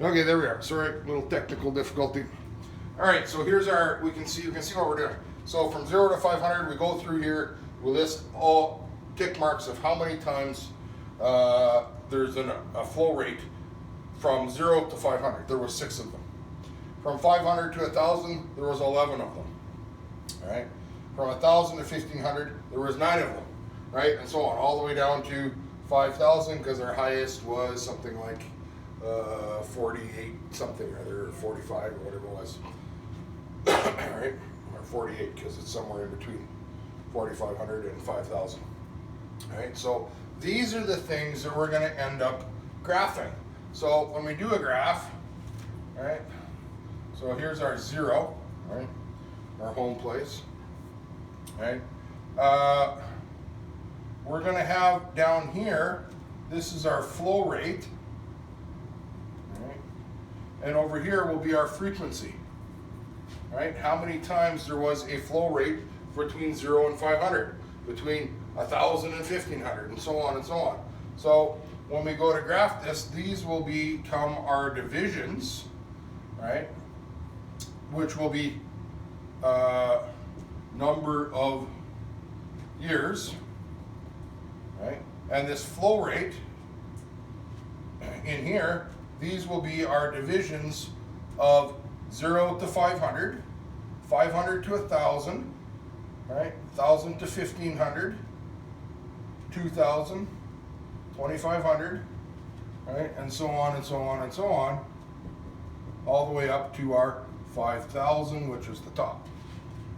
Okay, there we are. Sorry, little technical difficulty. All right, so here's our, you can see what we're doing. So from 0 to 500, we go through here, we list all tick marks of how many times there's a flow rate from 0 to 500. There was 6 of them. From 500 to 1,000, there was 11 of them. All right. From 1,000 to 1,500, there was 9 of them. Right, and so on, all the way down to 5,000, because our highest was something like 48 something or other, 45 or whatever it was. All right, or 48, because it's somewhere in between 4,500 and 5,000. All right, so these are the things that we're going to end up graphing. So when we do a graph, all right, so here's our 0, right, our home place, right. We're going to have down here, this is our flow rate, right, and over here will be our frequency. Right, how many times there was a flow rate between 0 and 500, between 1,000 and 1,500, and so on and so on. So when we go to graph this, these will become our divisions, right, which will be number of years, right, and this flow rate in here, these will be our divisions of 0 to 500, 500 to 1,000, right? 1,000 to 1,500, 2,000, 2,500, right? And so on and so on and so on, all the way up to our 5,000, which is the top,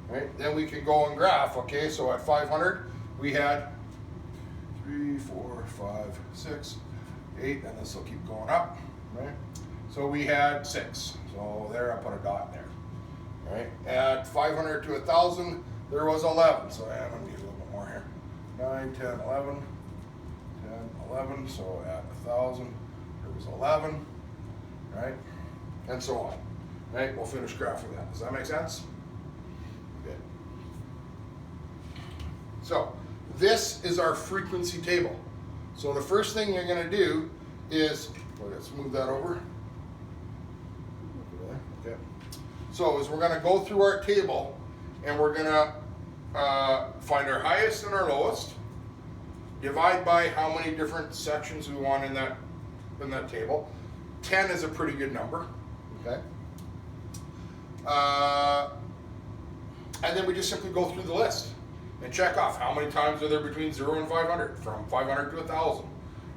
right? Then we can go and graph. Okay, so at 500, we had 3, 4, 5, 6, 8, and this will keep going up, right? So we had 6. So there, I put a dot there. Right? At 500 to 1,000, there was 11. So I'm going to need a little bit more here. 9, 10, 11, 10, 11. So at 1,000, there was 11. Right? And so on. Right? We'll finish graphing that. Does that make sense? Good. So this is our frequency table. So the first thing you're going to do is, let's move that over. Okay. So we're going to go through our table, and we're going to find our highest and our lowest, divide by how many different sections we want in that table. 10 is a pretty good number. Okay. And then we just simply go through the list and check off how many times are there between 0 and 500, from 500 to 1,000,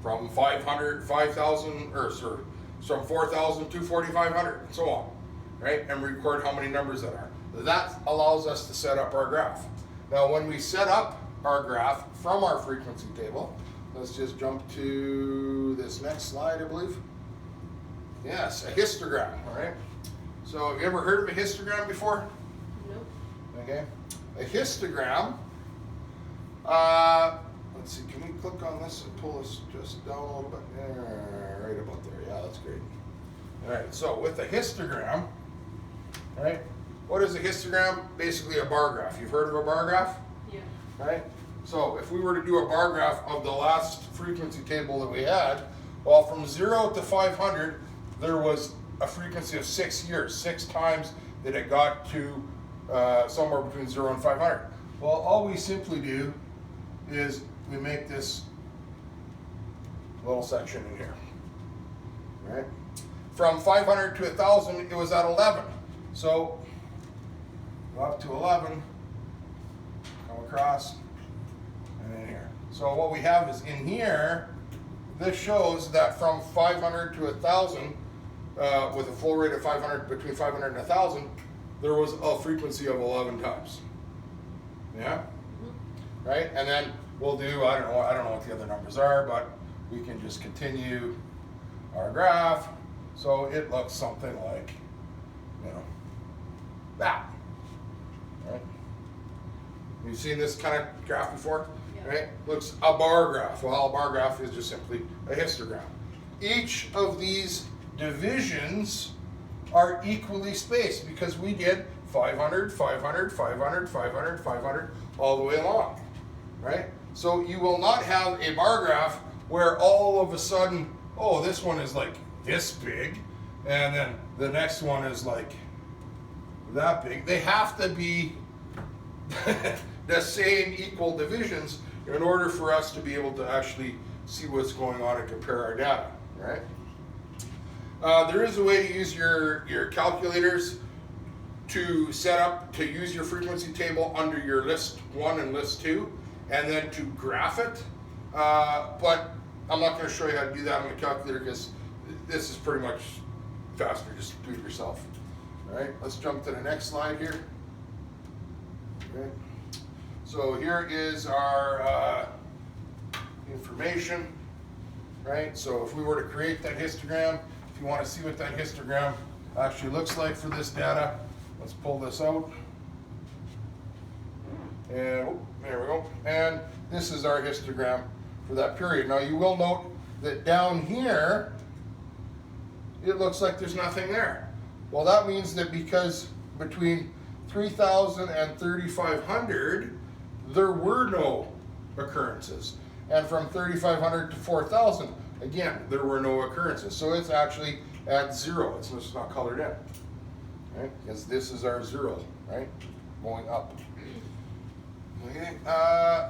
from 5,000, or sorry, from 4,000 to 4,500, and so on, right? And record how many numbers that are. That allows us to set up our graph. Now, when we set up our graph from our frequency table, let's just jump to this next slide, I believe. Yes, a histogram, all right? So have you ever heard of a histogram before? Nope. Okay. A histogram, let's see, can we click on this and pull this just down a little bit? Yeah, right about there, yeah, that's great. All right, so with a histogram, all right, what is a histogram? Basically a bar graph. You've heard of a bar graph? Yeah. Right? So if we were to do a bar graph of the last frequency table that we had, well, from 0 to 500, there was a frequency of 6 years, 6 times that it got to somewhere between 0 and 500. Well, all we simply do is we make this little section in here, right? From 500 to 1,000, it was at 11. So go up to 11, come across, and in here. So what we have is in here, this shows that from 500 to 1,000, with a flow rate of 500, between 500 and 1,000, there was a frequency of 11 times. Yeah? Mm-hmm. Right? And then we'll do, I don't know what the other numbers are, but we can just continue our graph. So it looks something like, that. Right? You've seen this kind of graph before? Yeah. Right? Looks a bar graph. Well, a bar graph is just simply a histogram. Each of these divisions are equally spaced because we did 500, 500, 500, 500, 500, all the way along, right? So you will not have a bar graph where all of a sudden, oh, this one is like this big, and then the next one is like that big. They have to be the same equal divisions in order for us to be able to actually see what's going on and compare our data, right? There is a way to use your calculators to set up, to use your frequency table under your list 1 and list 2, and then to graph it. But I'm not going to show you how to do that on the calculator because this is pretty much faster. Just do it yourself. All right, let's jump to the next slide here. Okay. So here is our information, right? So if we were to create that histogram, if you want to see what that histogram actually looks like for this data, let's pull this out. And oh, there we go. And this is our histogram for that period. Now you will note that down here, it looks like there's nothing there. Well, that means that because between 3,000 and 3,500, there were no occurrences. And from 3,500 to 4,000, again, there were no occurrences. So it's actually at 0. It's just not colored in, right? Because this is our 0, right? Going up. Okay,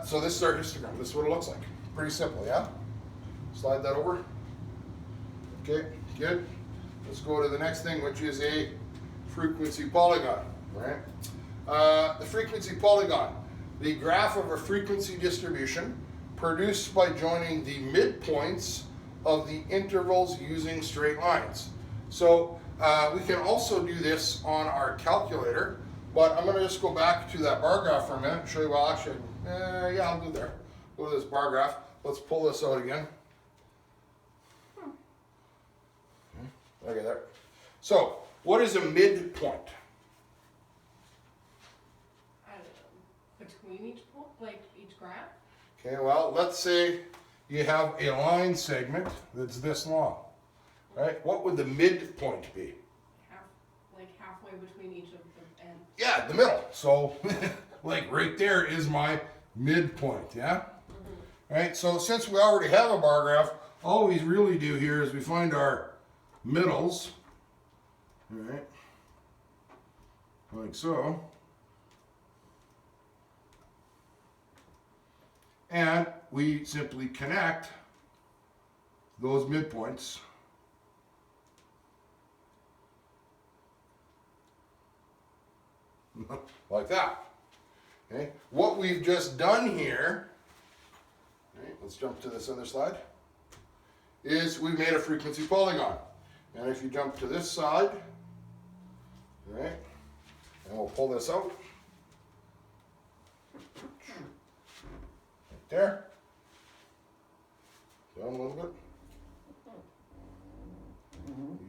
so this is our histogram. This is what it looks like. Pretty simple, yeah? Slide that over. Okay, good. Let's go to the next thing, which is a frequency polygon, right? The frequency polygon, the graph of a frequency distribution produced by joining the midpoints of the intervals using straight lines. So we can also do this on our calculator, but I'm going to just go back to that bar graph for a minute and show you, well, actually, yeah, I'll do there. Go to this bar graph. Let's pull this out again. Okay, there. So, what is a midpoint? I don't know. Between each point, like each graph? Okay, well, let's say you have a line segment that's this long, right? What would the midpoint be? Like halfway between each of the ends. Yeah, the middle. So, like right there is my midpoint, yeah? Mm-hmm. Right, so since we already have a bar graph, all we really do here is we find our middles, all right, like so, and we simply connect those midpoints like that. Okay, what we've just done here, right, let's jump to this other slide, is we've made a frequency polygon. And if you jump to this side, right, and we'll pull this out, right there, down a little bit,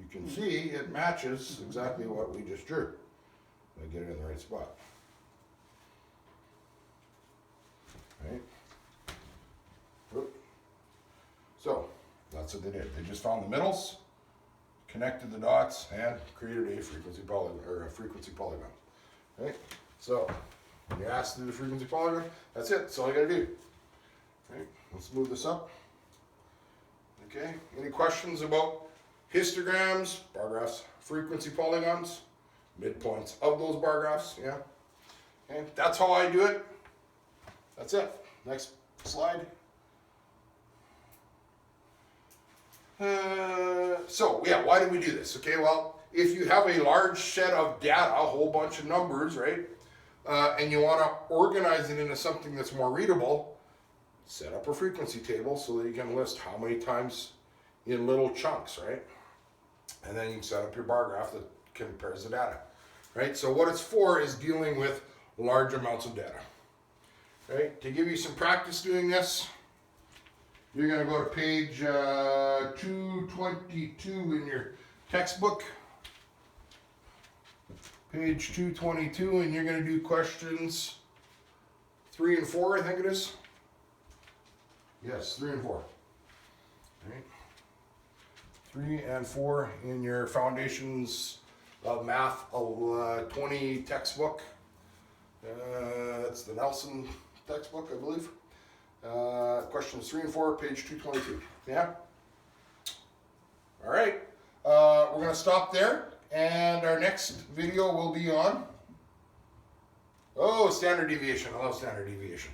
you can see it matches exactly what we just drew. I get it in the right spot. Right? Oop. So that's what they did. They just found the middles, connected the dots, and created a frequency polygon, or a frequency polygon. Right? So when you're asked to do the frequency polygon, that's it. That's all you gotta do. Right? Let's move this up. Okay. Any questions about histograms, bar graphs, frequency polygons, midpoints of those bar graphs? Yeah. Okay. That's how I do it. That's it. Next slide. So yeah, why do we do this? Okay, well, if you have a large set of data, a whole bunch of numbers, right, and you want to organize it into something that's more readable, set up a frequency table so that you can list how many times in little chunks, right? And then you can set up your bar graph that compares the data, right? So what it's for is dealing with large amounts of data, right? To give you some practice doing this, you're going to go to page 222 in your textbook. Page 222, and you're going to do questions 3 and 4, I think it is. Yes, 3 and 4. All right. 3 and 4 in your Foundations of Math 20 textbook. That's the Nelson textbook, I believe. Questions 3 and 4, page 222. Yeah? All right. we're going to stop there, and our next video will be on, standard deviation. I love standard deviation.